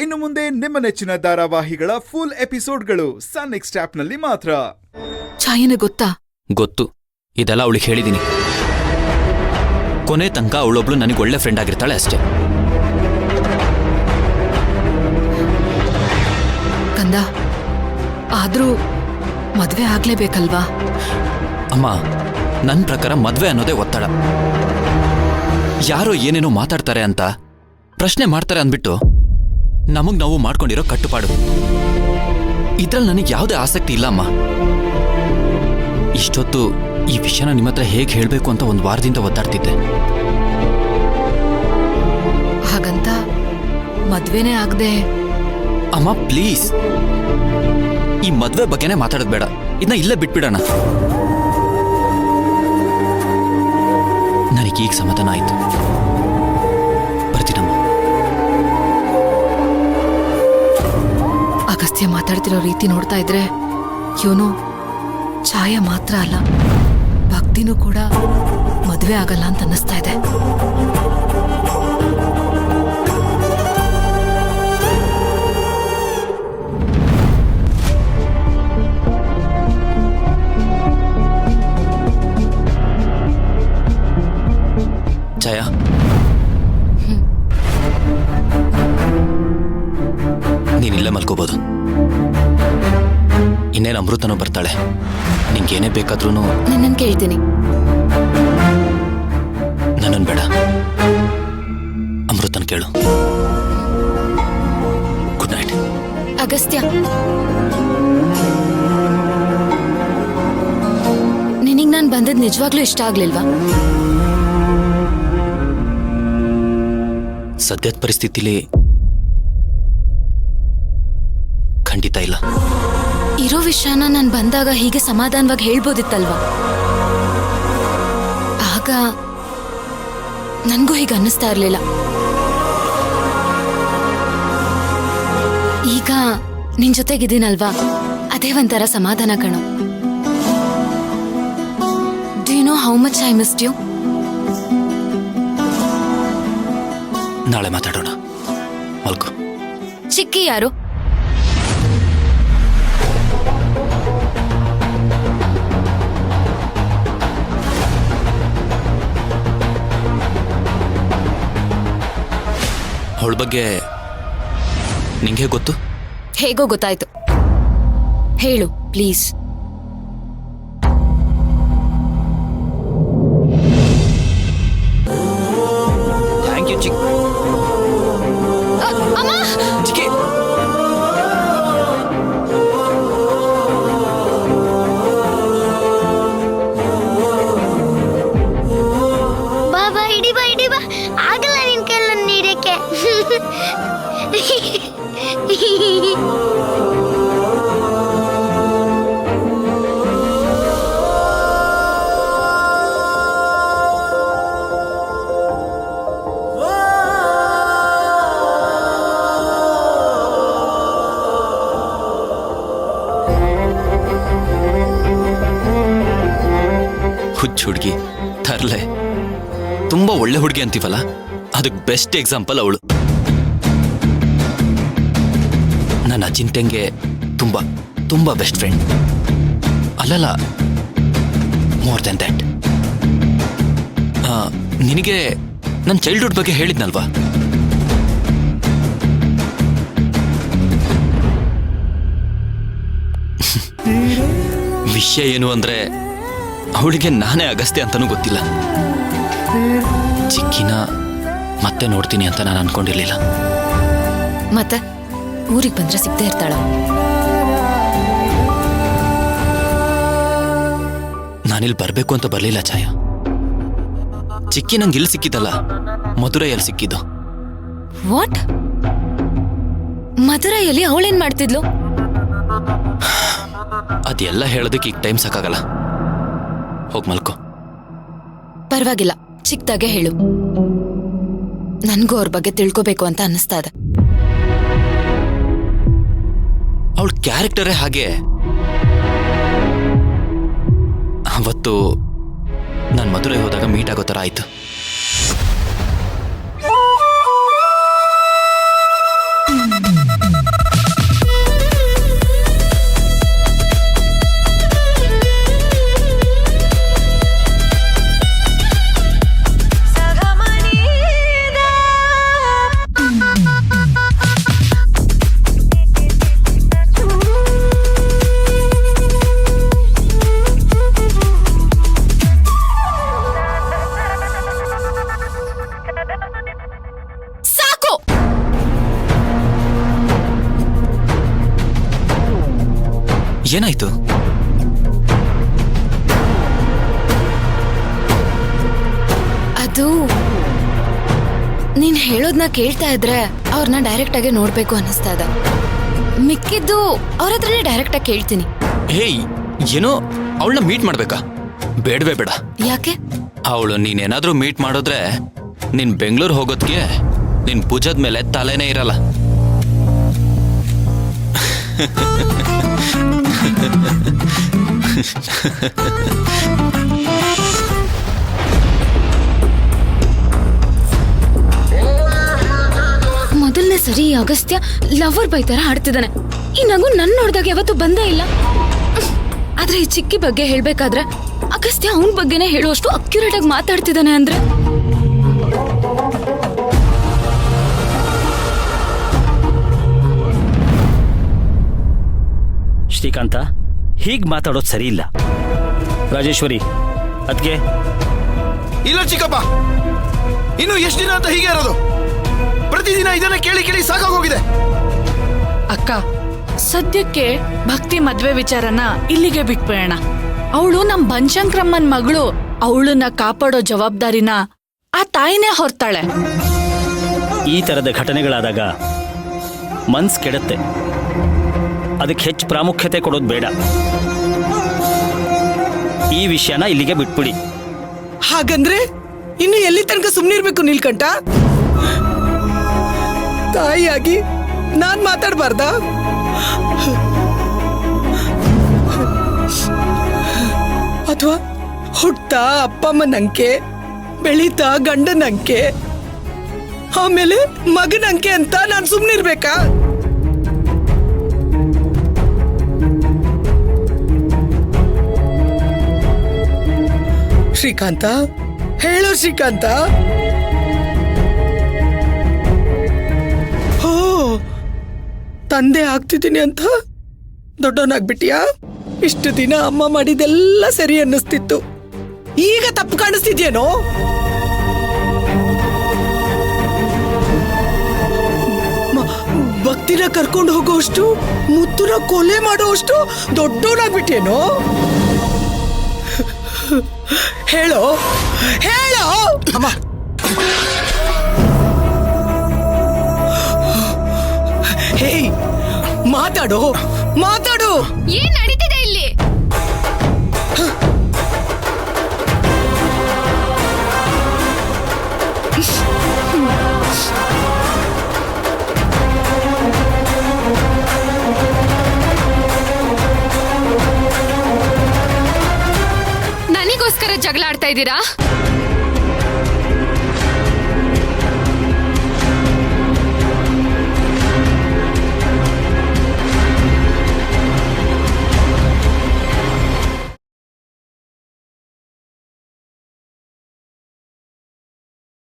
ಇನ್ನು ಮುಂದೆ ನಿಮ್ಮ ನೆಚ್ಚಿನ ಧಾರಾವಾಹಿಗಳ ಫುಲ್ ಎಪಿಸೋಡ್ಗಳು ಸನ್ ನೆಕ್ಸ್ಟ್ ಆಪ್ನಲ್ಲಿ ಮಾತ್ರ. ಛಾಯನ ಗೊತ್ತಾ? ಗೊತ್ತು. ಇದೆಲ್ಲ ಅವಳಿಗೆ ಹೇಳಿದೀನಿ. ಕೊನೆ ತನಕ ಅವಳೊಬ್ಳು ನನಗೆ ಒಳ್ಳೆ ಫ್ರೆಂಡ್ ಆಗಿರ್ತಾಳೆ ಅಷ್ಟೇ. ಕಂದ, ಆದ್ರೂ ಮದ್ವೆ ಆಗ್ಲೇಬೇಕಲ್ವಾ? ಅಮ್ಮ, ನನ್ನ ಪ್ರಕಾರ ಮದ್ವೆ ಅನ್ನೋದೇ ಒತ್ತಡ. ಯಾರೋ ಏನೇನೋ ಮಾತಾಡ್ತಾರೆ ಅಂತ ಪ್ರಶ್ನೆ ಮಾಡ್ತಾರೆ ಅಂದ್ಬಿಟ್ಟು ನಮಗ್ ನಾವು ಮಾಡ್ಕೊಂಡಿರೋ ಕಟ್ಟುಪಾಡು. ಇದ್ರಲ್ಲಿ ನನಗೆ ಯಾವುದೇ ಆಸಕ್ತಿ ಇಲ್ಲ ಅಮ್ಮ. ಇಷ್ಟೊತ್ತು ಈ ವಿಷಯನ ನಿಮ್ಮ ಹತ್ರ ಹೇಗೆ ಹೇಳಬೇಕು ಅಂತ ಒಂದು ವಾರದಿಂದ ಒದ್ದಾಡ್ತಿದ್ದೆ. ಹಾಗಂತ ಮದ್ವೆನೇ ಆಗದೆ. ಅಮ್ಮ ಪ್ಲೀಸ್, ಈ ಮದ್ವೆ ಬಗ್ಗೆನೇ ಮಾತಾಡೋದು ಬೇಡ. ಇದನ್ನ ಇಲ್ಲೇ ಬಿಟ್ಬಿಡೋಣ. ನನಗೀಗ ಸಮಾಧಾನ ಆಯ್ತು. ಬರ್ತೀನಮ್ಮ. ಅಗಸ್ತ್ಯ ಮಾತಾಡ್ತಿರೋ ರೀತಿ ನೋಡ್ತಾ ಇದ್ರೆ ಇವನು ಛಾಯ ಮಾತ್ರ ಅಲ್ಲ, ಭಕ್ತಿನೂ ಕೂಡ ಮದ್ವೆ ಆಗಲ್ಲ ಅಂತ ಅನ್ನಿಸ್ತಾ ಇದೆ. ಛಾಯಾ, ನೀನಿಲ್ಲೇ ಮಲ್ಕೋಬಹುದು. ಇನ್ನೇನು ಅಮೃತನೂ ಬರ್ತಾಳೆ. ನಿಂಗೇನೇ ಬೇಕಾದ್ರೂ ನಿನ್ನನ್ನು ಕೇಳ್ತೀನಿ. ನನ್ನನ್ನು ಬೇಡ, ಅಮೃತನ್ ಕೇಳು. Good night. ಅಗಸ್ತ್ಯ, ನಿನಗೆ ನಾನು ಬಂದದ್ದು ನಿಜವಾಗ್ಲೂ ಇಷ್ಟ ಆಗ್ಲಿಲ್ವಾ? ಸದ್ಯದ ಪರಿಸ್ಥಿತಿಲಿ ಖಂಡಿತ ಇಲ್ಲ. ಇರೋ ವಿಷಯನ ನಾನು ಬಂದಾಗ ಹೀಗೆ ಸಮಾಧಾನವಾಗಿ ಹೇಳ್ಬೋದಿತ್ತಲ್ವಾ? ಆಗ ನನಗೂ ಹೀಗೆ ಅನ್ನಿಸ್ತಾ ಇರಲಿಲ್ಲ. ಈಗ ನಿನ್ ಜೊತೆಗಿದ್ದೀನಲ್ವಾ, ಅದೇ ಒಂಥರ ಸಮಾಧಾನ ಕಣೋ. Do you know how much I missed you? ನಾಳೆ ಮಾತಾಡೋಣ. ಮಲ್ಕೋ. ಚಿಕ್ಕಿ ಯಾರು? ಅವಳ ಬಗ್ಗೆ ನಿಂಗೆ ಗೊತ್ತು? ಹೇಗೋ ಗೊತ್ತಾಯ್ತು. ಹೇಳು ಪ್ಲೀಸ್. ಥ್ಯಾಂಕ್ ಯು ಚಿಕ್ಕಿ. ಬಾಬಾ ಇಡಿ ಬಾ ಆಗಲ್ಲ ನಿನ್ ಕೈಯಲ್ಲಿ ನೀಡಕ್ಕೆ. ಹುಚ್ಚ ಹುಡುಗಿ, ತರ್ಲೆ, ತುಂಬಾ ಒಳ್ಳೆ ಹುಡುಗಿ ಅಂತೀವಲ್ಲ, ಅದಕ್ಕೆ ಬೆಸ್ಟ್ ಎಕ್ಸಾಂಪಲ್ ಅವಳು. ನನ್ನ ಅಚಿಂತ್ಯಂಗೆ ತುಂಬಾ ತುಂಬಾ ಬೆಸ್ಟ್ ಫ್ರೆಂಡ್. ಅಲ್ಲಲ್ಲ, ಮೋರ್ ದೆನ್ ದ್ಯಾಟ್. ನಿನಗೆ ನನ್ನ ಚೈಲ್ಡ್ಹುಡ್ ಬಗ್ಗೆ ಹೇಳಿದ್ನಲ್ವಾ? ವಿಷಯ ಏನು ಅಂದ್ರೆ, ಅವಳಿಗೆ ನಾನೇ ಅಗಸ್ತ್ಯ ಅಂತಾನೂ ಗೊತ್ತಿಲ್ಲ. ಚಿಕ್ಕಿನ ಮತ್ತೆ ನೋಡ್ತೀನಿ ಅಂತ ನಾನು ಅನ್ಕೊಂಡಿರ್ಲಿಲ್ಲ. ಮತ್ತೆ ಊರಿಗೆ ಬಂದ್ರೆ ಸಿಗ್ತಾ ಇರ್ತಾಳ? ನಾನಿಲ್ಲಿ ಬರ್ಬೇಕು ಅಂತ ಬರ್ಲಿಲ್ಲ ಛಾಯಾ. ಚಿಕ್ಕಿ ನಂಗೆ ಇಲ್ಲಿ ಸಿಕ್ಕಿದ್ದಲ್ಲ, ಮಧುರೈಯಲ್ಲಿ ಸಿಕ್ಕಿದ್ದು. ವಾಟ್? ಮಧುರೈಯಲ್ಲಿ ಅವಳೇನ್ ಮಾಡ್ತಿದ್ಲು? ಅದೆಲ್ಲ ಹೇಳೋದಕ್ಕೆ ಈಗ ಟೈಮ್ ಸಾಕಾಗಲ್ಲ. ಹೋಗ್ ಮಲ್ಕೋ. ಪರವಾಗಿಲ್ಲ, ಚಿಕ್ಕದಾಗೆ ಹೇಳು. ನನ್ಗೂ ಅವ್ರ ಬಗ್ಗೆ ತಿಳ್ಕೋಬೇಕು ಅಂತ ಅನ್ನಿಸ್ತಾ ಇದೆ. ಅವಳ ಕ್ಯಾರೆಕ್ಟರೇ ಹಾಗೆ. ಅವತ್ತು ನಾನು ಮಧುರೈ ಹೋದಾಗ ಮೀಟ್ ಆಗೋ ಥರ ಆಯ್ತು. ಏನಾಯ್ತು? ಅದು ನೀನ್ ಹೇಳೋದ್ನ ಕೇಳ್ತಾ ಇದ್ರೆ ಅವ್ರನ್ನ ಡೈರೆಕ್ಟ್ ಆಗಿ ನೋಡ್ಬೇಕು ಅನ್ನಿಸ್ತಾ ಇದೆ. ಮಿಕ್ಕಿದ್ದು ಅವ್ರ ಹತ್ರನೇ ಡೈರೆಕ್ಟ್ ಆಗಿ ಕೇಳ್ತೀನಿ. ಹೇಯ್, ಏನೋ ಅವಳನ್ನ ಮೀಟ್ ಮಾಡ್ಬೇಕಾ? ಬೇಡವೇ ಬೇಡ. ಯಾಕೆ? ಅವಳು ನೀನೇನಾದ್ರೂ ಮೀಟ್ ಮಾಡಿದ್ರೆ ನೀನ್ ಬೆಂಗಳೂರು ಹೋಗೋದ್ಗೆ ನಿನ್ ಭುಜದ ಮೇಲೆ ತಲೆನೇ ಇರಲ್ಲ. ಮೊದಲನೇ ಸರಿ ಈ ಅಗಸ್ತ್ಯ ಲವರ್ ಬೈ ತರ ಆಡ್ತಿದ್ದಾನೆ. ಈ ನಗು ನನ್ ನೋಡ್ದಾಗ ಯಾವತ್ತೂ ಬಂದೇ ಇಲ್ಲ. ಆದ್ರೆ ಈ ಚಿಕ್ಕಿ ಬಗ್ಗೆ ಹೇಳ್ಬೇಕಾದ್ರೆ ಅಗಸ್ತ್ಯ ಅವನ್ ಬಗ್ಗೆನೇ ಹೇಳುವಷ್ಟು ಅಕ್ಯುರೇಟ್ ಆಗಿ ಮಾತಾಡ್ತಿದ್ದಾನೆ ಅಂದ್ರೆ ಶ್ರೀಕಾಂತ, ಹೀಗ್ ಮಾತಾಡೋದು ಸರಿ ಇಲ್ಲ. ರಾಜೇಶ್ವರಿ, ಅದ್ಗೆ ಇಲ್ಲ ಚಿಕ್ಕಪ್ಪ, ಇನ್ನು ಎಷ್ಟು ದಿನ ಅಂತ ಹೀಗೆ ಇರೋದು? ಪ್ರತಿದಿನ ಇದನ್ನ ಕೇಳಿ ಕೇಳಿ ಸಾಕಾಗೋಗಿದೆ. ಅಕ್ಕ, ಸದ್ಯಕ್ಕೆ ಭಕ್ತಿ ಮದ್ವೆ ವಿಚಾರನ ಇಲ್ಲಿಗೆ ಬಿಟ್ಬಿಡೋಣ. ಅವಳು ನಮ್ ಬನಶಂಕರಮ್ಮನ್ ಮಗಳು. ಅವಳನ್ನ ಕಾಪಾಡೋ ಜವಾಬ್ದಾರಿನ ಆ ತಾಯಿನೇ ಹೊರ್ತಾಳೆ. ಈ ತರದ ಘಟನೆಗಳಾದಾಗ ಮನ್ಸ್ ಕೆಡತ್ತೆ. ಅದಕ್ಕೆ ಹೆಚ್ಚು ಪ್ರಾಮುಖ್ಯತೆ ಕೊಡೋದು ಬೇಡ. ಈ ವಿಷಯನ ಇಲ್ಲಿಗೆ ಬಿಟ್ಬಿಡಿ. ಹಾಗಂದ್ರೆ ಇನ್ನು ಎಲ್ಲಿ ತನಕ ಸುಮ್ನಿರ್ಬೇಕು ನೀಲ್ಕಂಠ? ತಾಯಿಯಾಗಿ ನಾನ್ ಮಾತಾಡ್ಬಾರ್ದ? ಅಥವಾ ಹುಟ್ತಾ ಅಪ್ಪಮ್ಮನ ಅಂಕೆ, ಬೆಳೀತಾ ಗಂಡನ ಅಂಕೆ, ಆಮೇಲೆ ಮಗನ ಅಂಕೆ ಅಂತ ನಾನ್ ಸುಮ್ನಿರ್ಬೇಕಾ? ಶ್ರೀಕಾಂತ, ಹೇಳೋ ಶ್ರೀಕಾಂತ. ಹೋ, ತಂದೆ ಆಗ್ತಿದ್ದೀನಿ ಅಂತ ದೊಡ್ಡವನಾಗ್ಬಿಟ್ಟಿಯಾ? ಇಷ್ಟು ದಿನ ಅಮ್ಮ ಮಾಡಿದೆಲ್ಲ ಸರಿ ಅನ್ನಿಸ್ತಿತ್ತು, ಈಗ ತಪ್ಪು ಕಾಣಿಸ್ತಿದ್ಯೇನೋ? ಭಕ್ತಿನ ಕರ್ಕೊಂಡು ಹೋಗೋಷ್ಟು, ಮುತ್ತುನ ಕೊಲೆ ಮಾಡೋಷ್ಟು ದೊಡ್ಡವನಾಗ್ಬಿಟ್ಟೇನೋ? ಹೇಳೋ, ಹೇಳೋ ಅಮ್ಮ. ಹೇಯ್, ಮಾತಾಡು, ಮಾತಾಡು. ಏನ್ ನಡೀತಿದೆ ಇಲ್ಲಿ? ನನಗೋಸ್ಕರ ಜಗಳ ಆಡ್ತಾ ಇದ್ದೀರಾ?